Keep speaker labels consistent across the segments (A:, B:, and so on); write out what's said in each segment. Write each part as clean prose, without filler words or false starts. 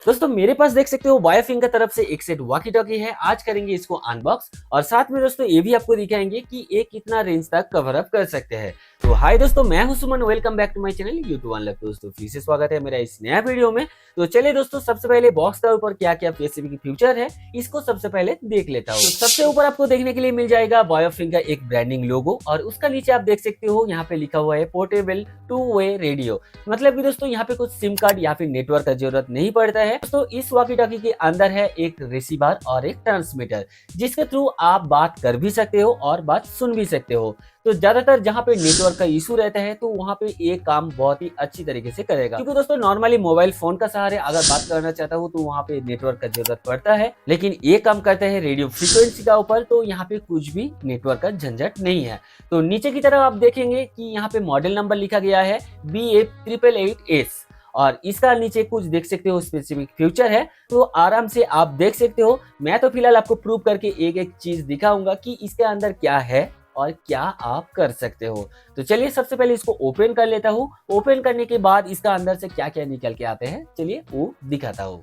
A: दोस्तों मेरे पास देख सकते हो बायोफिंगर तरफ से एक सेट वॉकी टॉकी है। आज करेंगे इसको अनबॉक्स और साथ में दोस्तों ये भी आपको दिखाएंगे कि ये कितना रेंज तक कवर अप कर सकते हैं। तो हाय दोस्तों, मैं हूं Suman, welcome back to my channel YouTube unlock. दोस्तों फिर से स्वागत है मेरा इस नया वीडियो में। तो चलिए दोस्तों, सबसे पहले बॉक्स का ऊपर क्या क्या पीसीबी की फीचर है इसको सबसे पहले देख लेता हूँ। तो सबसे ऊपर आपको देखने के लिए मिल जाएगा बायोफिंगर एक ब्रांडिंग लोगो और उसका नीचे आप देख सकते हो यहाँ पे लिखा हुआ है पोर्टेबल 2-वे रेडियो। मतलब कि दोस्तों यहाँ पे कुछ सिम कार्ड या फिर नेटवर्क का जरूरत नहीं पड़ता है। दोस्तों इस वॉकी टॉकी के अंदर है एक रिसीवर और एक ट्रांसमीटर, जिसके थ्रू आप बात कर भी सकते हो और बात सुन भी सकते हो। तो ज्यादातर जहाँ पे नेटवर्क का इशू रहता है तो वहाँ पे ये काम बहुत ही अच्छी तरीके से करेगा, क्योंकि दोस्तों नॉर्मली मोबाइल फोन का सहारे अगर बात करना चाहता हूँ तो वहाँ पे नेटवर्क का जरूरत पड़ता है, लेकिन ये काम करता है रेडियो फ्रीक्वेंसी का ऊपर, तो यहाँ पे कुछ भी नेटवर्क का झंझट नहीं है। तो नीचे की तरफ आप देखेंगे कि यहाँ पे मॉडल नंबर लिखा गया है BF888S और इसका नीचे कुछ देख सकते हो स्पेसिफिक फ्यूचर है, तो आराम से आप देख सकते हो। मैं तो फिलहाल आपको प्रूव करके एक एक चीज दिखाऊंगा कि इसके अंदर क्या है और क्या आप कर सकते हो। तो चलिए सबसे पहले इसको ओपन कर लेता हूँ। ओपन करने के बाद इसका अंदर से क्या क्या निकल के आते हैं चलिए वो दिखाता हूँ।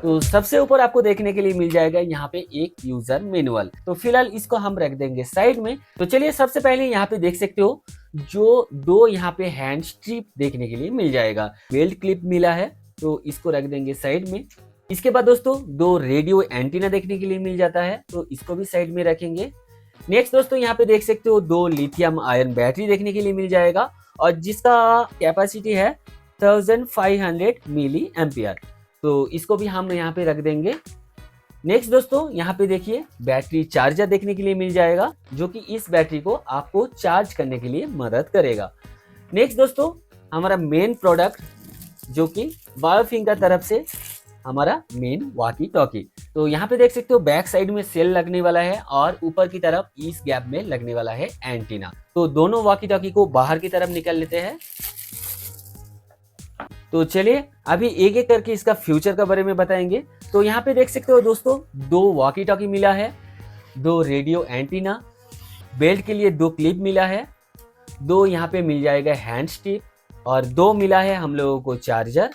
A: तो सबसे ऊपर आपको देखने के लिए मिल जाएगा यहाँ पे एक यूजर मैनुअल। तो फिलहाल इसको हम रख देंगे साइड में। तो चलिए सबसे पहले यहाँ पे देख सकते हो जो दो यहाँ पे हैंड स्ट्रिप देखने के लिए मिल जाएगा, बेल्ट क्लिप मिला है, तो इसको रख देंगे साइड में। इसके बाद दोस्तों दो रेडियो एंटीना देखने के लिए मिल जाता है, तो इसको भी साइड में रखेंगे। नेक्स्ट दोस्तों यहाँ पे देख सकते हो दो लिथियम आयन बैटरी देखने के लिए मिल जाएगा और जिसका कैपेसिटी है 1500 मिली एम्पियर, तो इसको भी हम यहाँ पे रख देंगे। नेक्स्ट दोस्तों यहाँ पे देखिए बैटरी चार्जर देखने के लिए मिल जाएगा, जो कि इस बैटरी को आपको चार्ज करने के लिए मदद करेगा। नेक्स्ट दोस्तों हमारा मेन प्रोडक्ट जो कि बायोफिंगर तरफ से हमारा मेन वॉकी टॉकी। तो यहाँ पे देख सकते हो बैक साइड में सेल लगने वाला है और ऊपर की तरफ इस गैप में लगने वाला है एंटीना। तो दोनों वॉकी टॉकी को बाहर की तरफ निकाल लेते हैं। तो चलिए अभी एक एक करके इसका फ्यूचर के बारे में बताएंगे। तो यहाँ पे देख सकते हो दोस्तों दो वॉकी टॉकी मिला है, दो रेडियो एंटीना, बेल्ट के लिए दो क्लिप मिला है, दो यहाँ पे मिल जाएगा हैंड स्टिक और दो मिला है हम लोगों को चार्जर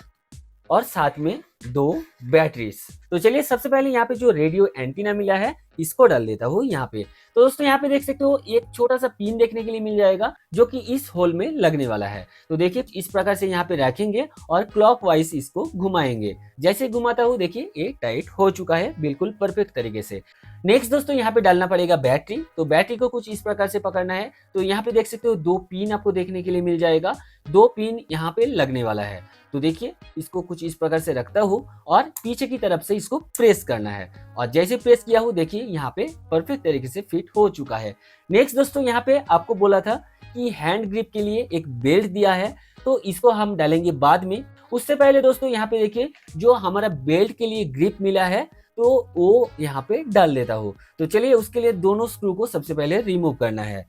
A: और साथ में दो बैटरीज। तो चलिए सबसे पहले यहाँ पे जो रेडियो एंटीना मिला है इसको डाल देता हूँ यहाँ पे। तो दोस्तों यहाँ पे देख सकते हो एक छोटा सा पिन देखने के लिए मिल जाएगा जो कि इस होल में लगने वाला है। तो देखिए इस प्रकार से यहाँ पे रखेंगे और क्लॉकवाइज इसको घुमाएंगे। जैसे घुमाता हूँ देखिए ये टाइट हो चुका है बिल्कुल परफेक्ट तरीके से। नेक्स्ट दोस्तों यहाँ पे डालना पड़ेगा बैटरी। तो बैटरी को कुछ इस प्रकार से पकड़ना है। तो यहाँ पे देख सकते हो दो पिन आपको देखने के लिए मिल जाएगा, दो पिन यहाँ पे लगने वाला है। तो देखिए इसको कुछ इस प्रकार से रखता हूँ और पीछे की तरफ से इसको प्रेस करना है और जैसे प्रेस किया हूँ देखिए यहाँ पे परफेक्ट तरीके से फिट हो चुका है। नेक्स्ट दोस्तों यहाँ पे आपको बोला था कि हैंड ग्रिप के लिए एक बेल्ट दिया है, तो इसको हम डालेंगे बाद में। उससे पहले दोस्तों यहाँ पे देखिए जो हमारा बेल्ट के लिए ग्रिप मिला है तो वो यहाँ पे डाल देता हूँ। तो चलिए उसके लिए दोनों स्क्रू को सबसे पहले रिमूव करना है।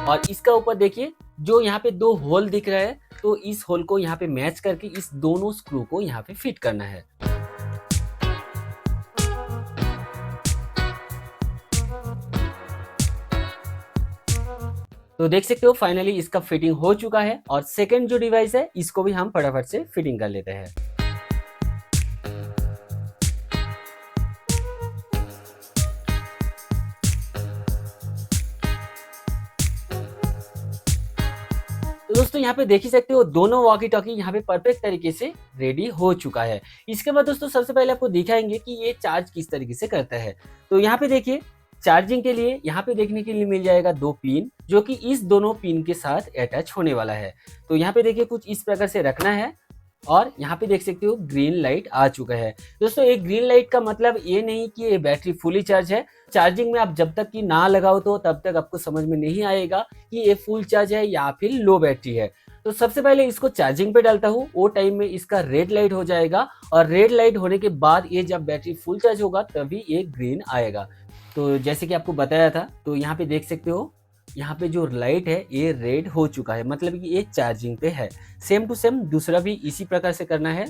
A: और इसका ऊपर देखिए जो यहाँ पे दो होल दिख रहा है, तो इस होल को यहाँ पे मैच करके इस दोनों स्क्रू को यहाँ पे फिट करना है। तो देख सकते हो फाइनली इसका फिटिंग हो चुका है और सेकंड जो डिवाइस है इसको भी हम फटाफट से फिटिंग कर लेते हैं। तो दोस्तों यहाँ पे देख ही सकते हो दोनों वॉकी टॉकी यहाँ पे परफेक्ट तरीके से रेडी हो चुका है। इसके बाद दोस्तों सबसे पहले आपको दिखाएंगे कि ये चार्ज किस तरीके से करता है। तो यहाँ पे देखिए चार्जिंग के लिए यहाँ पे देखने के लिए मिल जाएगा दो पिन, जो कि इस दोनों पिन के साथ अटैच होने वाला है। तो यहाँ पे देखिए कुछ इस प्रकार से रखना है और यहाँ पे देख सकते हो ग्रीन लाइट आ चुका है। दोस्तों एक ग्रीन लाइट का मतलब ये नहीं कि ये बैटरी फुली चार्ज है। चार्जिंग में आप जब तक कि ना लगाओ तो तब तक आपको समझ में नहीं आएगा कि ये फुल चार्ज है या फिर लो बैटरी है। तो सबसे पहले इसको चार्जिंग पे डालता हूँ, वो टाइम में इसका रेड लाइट हो जाएगा और रेड लाइट होने के बाद ये जब बैटरी फुल चार्ज होगा तभी ये ग्रीन आएगा। तो जैसे कि आपको बताया था, तो यहाँ पे देख सकते हो यहाँ पे जो लाइट है ये रेड हो चुका है, मतलब कि ये चार्जिंग पे है। सेम टू सेम दूसरा भी इसी प्रकार से करना है।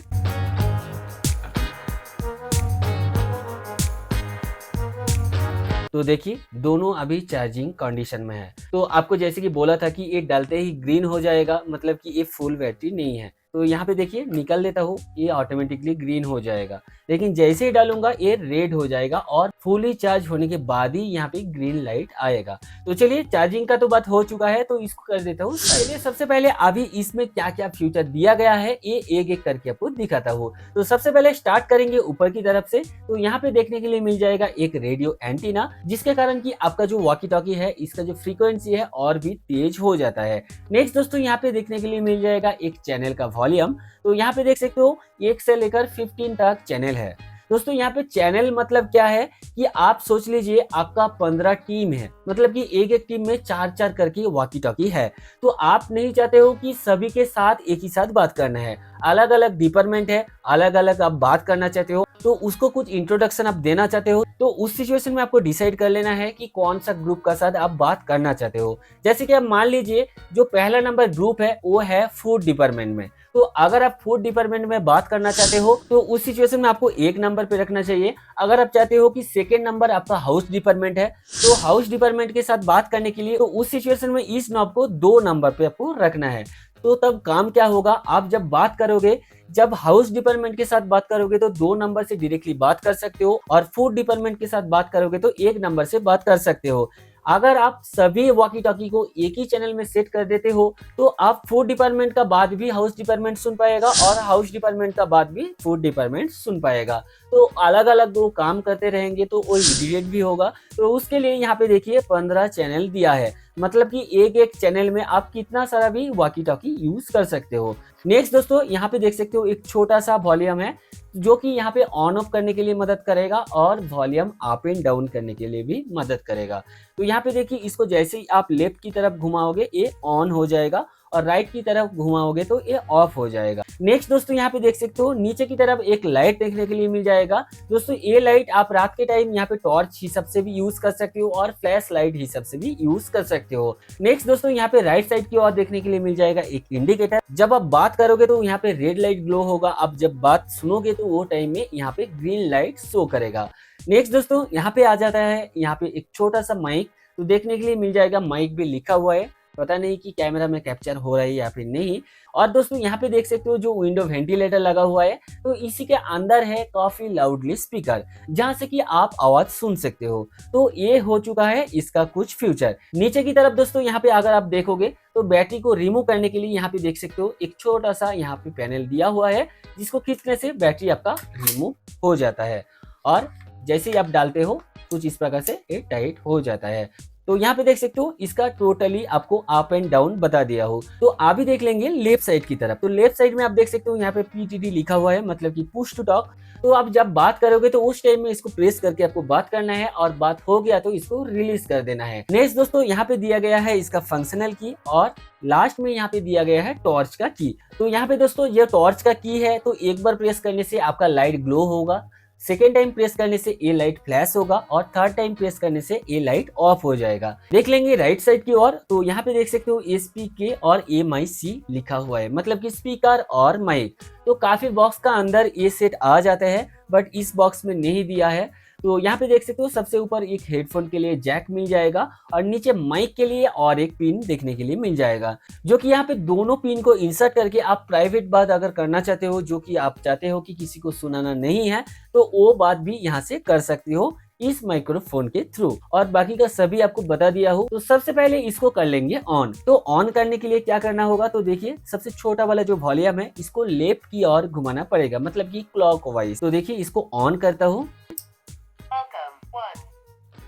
A: तो देखिए दोनों अभी चार्जिंग कंडीशन में है। तो आपको जैसे कि बोला था कि ये डालते ही ग्रीन हो जाएगा, मतलब कि ये फुल बैटरी नहीं है। तो यहाँ पे देखिए निकल देता हूँ, ये ऑटोमेटिकली ग्रीन हो जाएगा, लेकिन जैसे ही डालूंगा ये रेड हो जाएगा और फुली चार्ज होने के बाद ही यहाँ पे ग्रीन लाइट आएगा। तो चलिए चार्जिंग का तो बात हो चुका है, तो इसको कर देता हूँ। चलिए सबसे पहले अभी इसमें क्या क्या फीचर दिया गया है ये एक एक करके आपको दिखाता हूँ। तो सबसे पहले स्टार्ट करेंगे ऊपर की तरफ से। तो यहाँ पे देखने के लिए मिल जाएगा एक रेडियो एंटीना, जिसके कारण कि आपका जो वॉकी टॉकी है इसका जो फ्रीक्वेंसी है और भी तेज हो जाता है। नेक्स्ट दोस्तों यहाँ पे देखने के लिए मिल जाएगा एक चैनल का वॉल्यूम। तो यहाँ पे देख सकते हो 1 से लेकर 15 तक चैनल है। दोस्तों यहाँ पे चैनल मतलब क्या है कि आप सोच लीजिए आपका 15 टीम है, मतलब कि एक एक टीम में 4-4 करके वॉकी टॉकी है। तो आप नहीं चाहते हो कि सभी के साथ एक ही साथ बात करना है, अलग अलग डिपार्टमेंट है, अलग अलग आप बात करना चाहते हो, तो उसको कुछ इंट्रोडक्शन आप देना चाहते हो। तो उस सिचुएशन में आपको डिसाइड कर लेना है कि कौन सा ग्रुप का साथ आप बात करना चाहते हो। जैसे कि आप मान लीजिए जो पहला नंबर ग्रुप है वो है फूड डिपार्टमेंट में। तो अगर आप फूड डिपार्टमेंट में बात करना चाहते हो तो उस सिचुएशन में आपको एक नंबर पे रखना चाहिए। अगर आप चाहते हो कि सेकेंड नंबर आपका हाउस डिपार्टमेंट है तो हाउस डिपार्टमेंट के साथ बात करने के लिए तो उस सिचुएशन में इस नॉब को 2 नंबर पे आपको रखना है। तो तब काम क्या होगा, आप जब बात करोगे, जब हाउस डिपार्टमेंट के साथ बात करोगे तो 2 नंबर से डायरेक्टली बात कर सकते हो और फूड डिपार्टमेंट के साथ बात करोगे तो 1 नंबर से बात कर सकते हो। अगर आप सभी वॉकी टॉकी को एक ही चैनल में सेट कर देते हो तो आप फूड डिपार्टमेंट का बात भी हाउस डिपार्टमेंट सुन पाएगा और हाउस डिपार्टमेंट का बात भी फूड डिपार्टमेंट सुन पाएगा। तो अलग अलग दो काम करते रहेंगे तो वो इमीडिएट भी होगा। तो उसके लिए यहाँ पे देखिए 15 चैनल दिया है, मतलब कि एक एक चैनल में आप कितना सारा भी वॉकी टॉकी यूज कर सकते हो। नेक्स्ट दोस्तों यहाँ पे देख सकते हो एक छोटा सा वॉल्यूम है जो कि यहाँ पे ऑन ऑफ करने के लिए मदद करेगा और वॉल्यूम अप एंड डाउन करने के लिए भी मदद करेगा। तो यहाँ पे देखिए इसको जैसे ही आप लेफ्ट की तरफ घुमाओगे ये ऑन हो जाएगा और राइट की तरफ घुमाओगे तो ये ऑफ हो जाएगा। नेक्स्ट दोस्तों यहाँ पे देख सकते हो नीचे की तरफ एक लाइट देखने के लिए मिल जाएगा। दोस्तों ये लाइट आप रात के टाइम यहाँ पे टॉर्च हिसाब से भी यूज कर सकते हो और फ्लैश लाइट हिसाब से भी यूज कर सकते हो। नेक्स्ट दोस्तों यहाँ पे राइट साइड की ओर देखने के लिए मिल जाएगा एक इंडिकेटर। जब आप बात करोगे तो यहाँ पे रेड लाइट ग्लो होगा, आप जब बात सुनोगे तो वो टाइम में यहाँ पे ग्रीन लाइट शो करेगा। नेक्स्ट दोस्तों यहाँ पे आ जाता है यहाँ पे एक छोटा सा माइक, तो देखने के लिए मिल जाएगा माइक भी लिखा हुआ है, पता नहीं कि कैमरा में कैप्चर हो रहा है या फिर नहीं। और दोस्तों यहाँ पे देख सकते हो जो विंडो वेंटिलेटर लगा हुआ है तो इसी के अंदर है काफी लाउडली स्पीकर जहां से कि आप आवाज सुन सकते हो। तो ये हो चुका है इसका कुछ फ्यूचर। नीचे की तरफ दोस्तों यहाँ पे अगर आप देखोगे तो बैटरी को रिमूव करने के लिए यहाँ पे देख सकते हो एक छोटा सा यहाँ पे पैनल दिया हुआ है जिसको खींचने से बैटरी आपका रिमूव हो जाता है और जैसे ही आप डालते हो कुछ इस प्रकार से ये टाइट हो जाता है। तो यहाँ पे देख सकते हो इसका टोटली आपको अप एंड डाउन बता दिया हो। तो अभी देख लेंगे लेफ्ट साइड की तरफ। तो लेफ्ट साइड में आप देख सकते हो यहाँ पे PTT लिखा हुआ है, मतलब कि पुश टू टॉक। तो आप जब बात करोगे तो उस टाइम में इसको प्रेस करके आपको बात करना है और बात हो गया तो इसको रिलीज कर देना है। नेक्स्ट दोस्तों यहाँ पे दिया गया है इसका फंक्शनल की और लास्ट में यहाँ पे दिया गया है टॉर्च का की। तो यहाँ पे दोस्तों ये टॉर्च का की है, तो एक बार प्रेस करने से आपका लाइट ग्लो होगा, सेकेंड टाइम प्रेस करने से ये लाइट फ्लैश होगा और थर्ड टाइम प्रेस करने से ये लाइट ऑफ हो जाएगा। देख लेंगे राइट साइड की ओर। तो यहाँ पे देख सकते हो SPK और MIC लिखा हुआ है, मतलब कि स्पीकर और माइक। तो काफी बॉक्स का अंदर ये सेट आ जाता है बट इस बॉक्स में नहीं दिया है। तो यहाँ पे देख सकते हो सबसे ऊपर एक हेडफोन के लिए जैक मिल जाएगा और नीचे माइक के लिए और एक पिन देखने के लिए मिल जाएगा, जो कि यहाँ पे दोनों पिन को इंसर्ट करके आप प्राइवेट बात अगर करना चाहते हो, जो कि आप चाहते हो कि किसी को सुनाना नहीं है, तो वो बात भी यहाँ से कर सकते हो इस माइक्रोफोन के थ्रू। और बाकी का सभी आपको बता दिया हो। तो सबसे पहले इसको कर लेंगे ऑन। तो ऑन करने के लिए क्या करना होगा, तो देखिए सबसे छोटा वाला जो वॉल्यूम है इसको लेफ्ट की ओर घुमाना पड़ेगा, मतलब कि क्लॉकवाइज। तो देखिए इसको ऑन करता हूँ।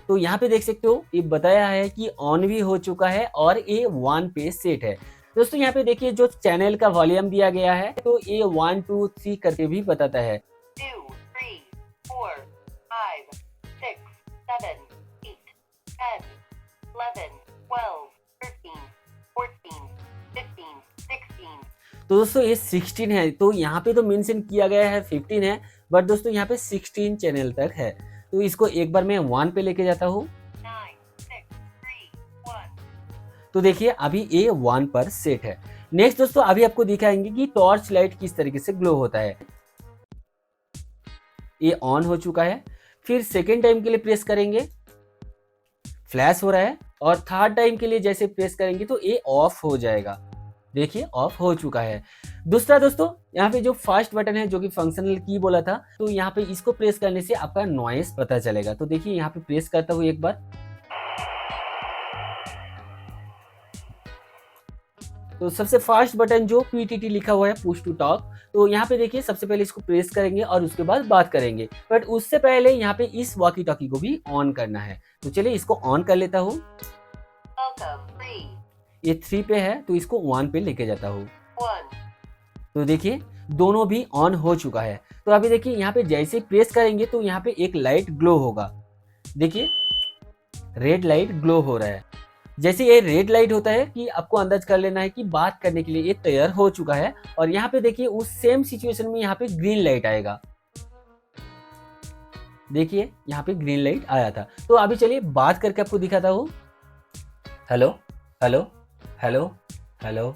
A: तो यहाँ पे देख सकते हो ये बताया है कि ऑन भी हो चुका है और ये 1 पे सेट है। दोस्तों यहाँ पे देखिए जो चैनल का वॉल्यूम दिया गया है तो ये 1 2 3 करके भी बताता है। 2 3 4 5 6 7 8 10 11 12 13 14 15 16। तो दोस्तों ये 16 है, तो यहाँ पे तो मेंशन किया गया है 15 है बट दोस्तों यहाँ पे 16 चैनल तक है। तो इसको एक बार मैं 1 पे लेके जाता हूँ। तो देखिए अभी ये 1 पर सेट है। नेक्स्ट दोस्तों अभी आपको दिखाएंगे कि टॉर्च लाइट किस तरीके से ग्लो होता है। ये ऑन हो चुका है। फिर सेकेंड टाइम के लिए प्रेस करेंगे फ्लैश हो रहा है और थर्ड टाइम के लिए जैसे प्रेस करेंगे तो ये ऑफ हो जाएगा। देखिए ऑफ हो चुका है। दूसरा दोस्तों, यहाँ पे जो फर्स्ट बटन है जो कि फंक्शनल की बोला था, तो यहाँ पे इसको प्रेस करने से आपका नॉइस पता चलेगा। तो देखिए यहाँ पे प्रेस करता हूँ एक बार, तो सबसे फर्स्ट बटन जो PTT लिखा हुआ है पुश टू टॉक, तो यहाँ पे देखिए सबसे पहले इसको प्रेस करेंगे और उसके बाद बात करेंगे, बट उससे पहले यहाँ पे इस वॉकी टॉकी को भी ऑन करना है। तो चलिए इसको ऑन कर लेता हूँ। ये 3 पे है तो इसको 1 पे लेके जाता हूँ। तो देखिए दोनों भी ऑन हो चुका है। तो अभी देखिए यहाँ पे जैसे ही प्रेस करेंगे तो यहाँ पे एक लाइट ग्लो होगा। देखिए रेड लाइट ग्लो हो रहा है। जैसे ये रेड लाइट होता है कि आपको अंदाज कर लेना है कि बात करने के लिए ये तैयार हो चुका है। और यहाँ पे देखिए उस सेम सिचुएशन में यहाँ पे ग्रीन लाइट आएगा। देखिए यहाँ पे ग्रीन लाइट आया था। तो अभी चलिए बात करके आपको दिखाता हूँ। Hello hello hello hello.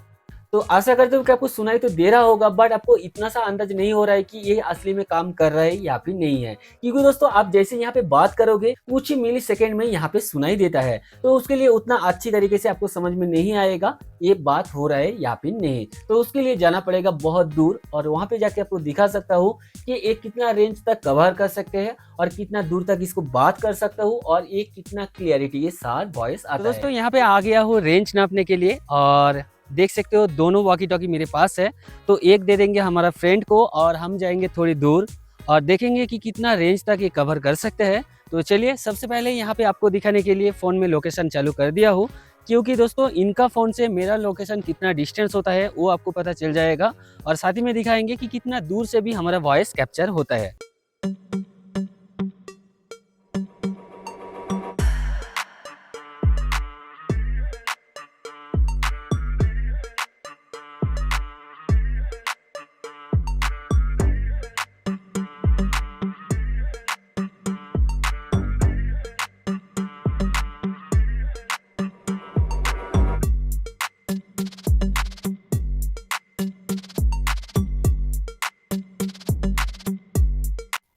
A: तो आशा करते हो कि आपको सुनाई तो दे रहा होगा, बट आपको इतना सा अंदाज नहीं हो रहा है कि ये असली में काम कर रहा है या फिर नहीं है, क्योंकि दोस्तों आप जैसे यहाँ पे बात करोगे कुछ ही मिली सेकेंड में यहाँ पे सुनाई देता है। तो उसके लिए उतना अच्छी तरीके से आपको समझ में नहीं आएगा ये बात हो रहा है या फिर नहीं। तो उसके लिए जाना पड़ेगा बहुत दूर और वहां पे जाके आपको दिखा सकता हूँ कि ये कितना रेंज तक कवर कर सकते हैं और कितना दूर तक इसको बात कर सकता हूँ और ये कितना क्लियरिटी के साथ वॉइस आता है। दोस्तों यहाँ पे आ गया हूँ रेंज नापने के लिए और देख सकते हो दोनों वॉकी टॉकी मेरे पास है। तो एक दे देंगे हमारा फ्रेंड को और हम जाएंगे थोड़ी दूर और देखेंगे कि कितना रेंज तक ये कवर कर सकते हैं। तो चलिए सबसे पहले यहाँ पे आपको दिखाने के लिए फ़ोन में लोकेशन चालू कर दिया हूँ, क्योंकि दोस्तों इनका फ़ोन से मेरा लोकेशन कितना डिस्टेंस होता है वो आपको पता चल जाएगा और साथ ही में दिखाएंगे कि कितना दूर से भी हमारा वॉइस कैप्चर होता है।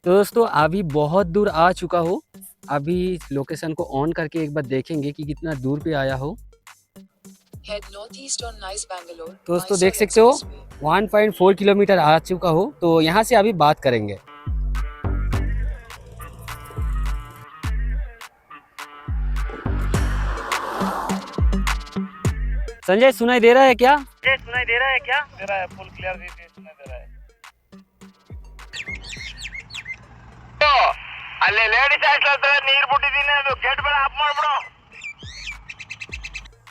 A: तो दोस्तों अभी बहुत दूर आ चुका हूँ। अभी लोकेशन को ऑन करके एक बार देखेंगे कि कितना दूर पे आया हो। तो दोस्तों देख सकते हो 1.4 किलोमीटर आ चुका हूँ। तो यहाँ से अभी बात करेंगे। संजय सुनाई दे रहा है क्या? सुनाई दे रहा है क्या?
B: दे रहा है, फुल क्लियर सुनाई दे रहा है। तो अल्ले लेडीज आइसला नीर बुಟ್ಟಿದೀನಿ ಅದು गेट ಬೇಡ ಆಫ್ ಮಾಡ್ಬಿಡು।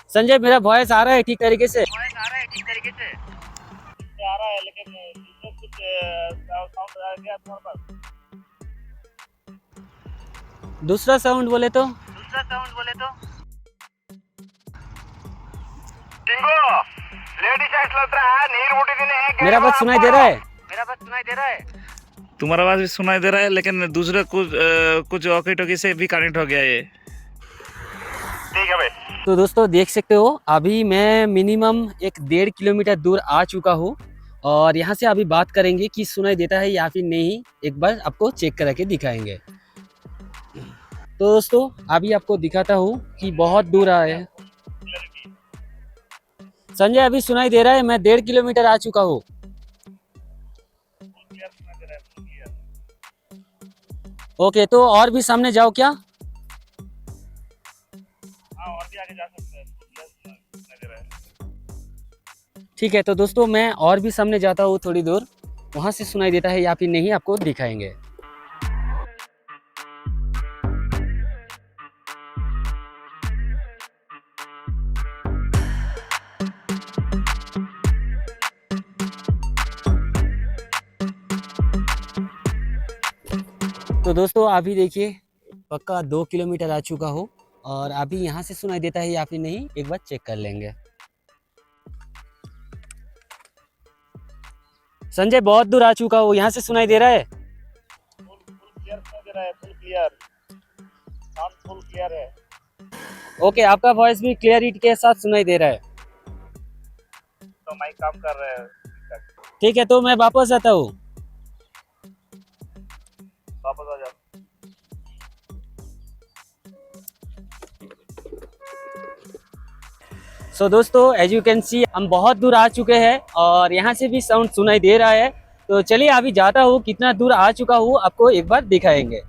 A: संजय मेरा वॉइस आ रहा है ठीक तरीके से?
B: वॉइस आ रहा है ठीक तरीके से? आ रहा है, लेकिन कुछ साउंड आ गया तुम्हारे पास।
A: दूसरा साउंड बोले तो?
B: दूसरा साउंड बोले तो टिंगो लेडीज आइसला नीर बुಟ್ಟಿದೀನಿ।
A: मेरा बात सुनाई दे रहा है?
B: मेरा बात सुनाई दे रहा है? तुम्हारा आवाज भी सुनाई दे रहा है, लेकिन दूसरे कुछ वॉकी टॉकी से भी कनेक्ट हो गया ये। ठीक है भाई।
A: तो दोस्तों देख सकते हो अभी मैं मिनिमम 1.5 किलोमीटर दूर आ चुका हूँ और यहाँ से अभी बात करेंगे कि सुनाई देता है या फिर नहीं। एक बार आपको चेक करके दिखाएंगे। तो दोस्तों अभी आपको दिखाता हूँ कि बहुत दूर आए हैं। संजय अभी सुनाई दे रहा है? मैं 1.5 किलोमीटर आ चुका हूँ। ओके, तो और भी सामने जाओ क्या?
B: हाँ, और भी आगे जा सकते हैं।
A: ठीक है, तो दोस्तों मैं और भी सामने जाता हूँ थोड़ी दूर, वहाँ से सुनाई देता है या फिर नहीं आपको दिखाएंगे। तो दोस्तों अभी देखिए पक्का 2 किलोमीटर आ चुका हूँ और अभी यहाँ से सुनाई देता है या फिर नहीं एक बार चेक कर लेंगे। संजय बहुत दूर आ चुका हूँ, यहाँ से सुनाई दे रहा है?
B: फुल क्लियर सुनाई दे रहा है, full clear sound, full clear है।
A: ओके, आपका वॉइस भी क्लियरिटी के साथ सुनाई दे रहा है।
B: तो माइक काम कर रहा है।
A: ठीक है, तो मैं वापस आता हूँ।
B: वापस आ जाओ।
A: सो दोस्तों एज यू कैन सी हम बहुत दूर आ चुके हैं और यहाँ से भी साउंड सुनाई दे रहा है। तो चलिए अभी जाता हूँ, कितना दूर आ चुका हूँ आपको एक बार दिखाएंगे।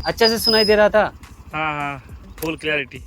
A: अच्छा से सुनाई दे रहा था?
B: हाँ हाँ, फुल क्लैरिटी।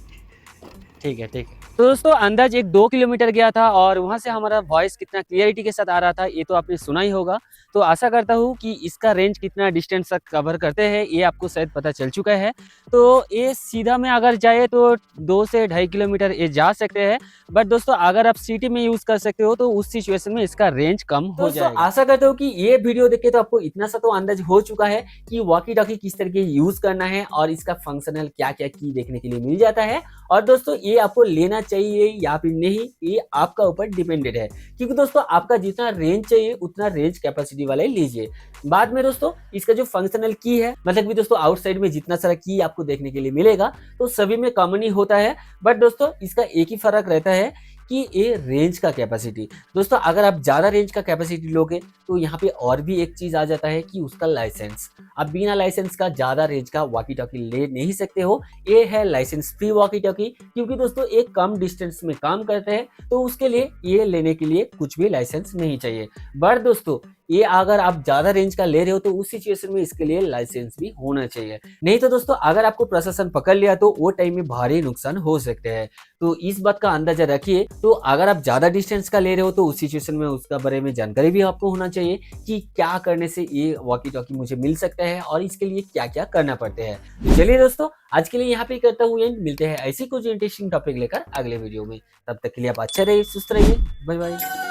A: ठीक है ठीक है। तो दोस्तों अंदाज 1-2 किलोमीटर गया था और वहां से हमारा वॉइस कितना क्लियरिटी के साथ आ रहा था ये तो आपने सुना ही होगा। तो आशा करता हूँ कि इसका रेंज कितना डिस्टेंस तक कवर करते हैं ये आपको शायद पता चल चुका है। तो ये सीधा में अगर जाए तो 2 से 2.5 किलोमीटर ये जा सकते हैं। बट दोस्तों अगर आप सिटी में यूज कर सकते हो तो उस सिचुएशन में इसका रेंज कम हो जाएगा। आशा करता हूँ कि ये वीडियो देख के तो आपको इतना सा तो अंदाज हो चुका है कि वॉकी टॉकी किस तरीके यूज करना है और इसका फंक्शनल क्या क्या की देखने के लिए मिल जाता है। और दोस्तों ये आपको लेना चाहिए या फिर नहीं ये आपका ऊपर डिपेंडेड है, क्योंकि दोस्तों आपका जितना रेंज चाहिए उतना रेंज कैपेसिटी वाला ही लीजिए। बाद में दोस्तों इसका जो फंक्शनल की है, मतलब कि दोस्तों आउटसाइड में जितना सारा की आपको देखने के लिए मिलेगा तो सभी में कॉमन ही होता है। बट दोस्तों इसका एक ही फर्क रहता है कि ये रेंज का कैपेसिटी। दोस्तों अगर आप ज़्यादा रेंज का कैपेसिटी लोगे तो यहाँ पे और भी एक चीज़ आ जाता है कि उसका लाइसेंस। आप बिना लाइसेंस का ज़्यादा रेंज का वॉकी टॉकी ले नहीं सकते हो। ये है लाइसेंस फ्री वॉकी टॉकी, क्योंकि दोस्तों एक कम डिस्टेंस में काम करते हैं तो उसके लिए ये लेने के लिए कुछ भी लाइसेंस नहीं चाहिए। बट दोस्तों ये अगर आप ज़्यादा रेंज का ले रहे हो तो उस सिचुएशन में इसके लिए लाइसेंस भी होना चाहिए। नहीं तो दोस्तों अगर आपको प्रशासन पकड़ लिया तो वो टाइम में भारी नुकसान हो सकते हैं। तो इस बात का अंदाजा रखिए। तो अगर आप ज़्यादा डिस्टेंस का ले रहे हो तो उस सिचुएशन में उसका बारे में जानकारी भी आपको होना चाहिए कि क्या करने से ये वॉकी टॉकी मुझे मिल सकता है और इसके लिए क्या क्या करना पड़ते हैं। तो चलिए दोस्तों आज के लिए यहाँ पे करता हूँ एंड, मिलते हैं ऐसी कुछ इंटरेस्टिंग टॉपिक लेकर अगले वीडियो में। तब तक के लिए आप अच्छा रहिए, सुस्त रहिए, बाय बाय।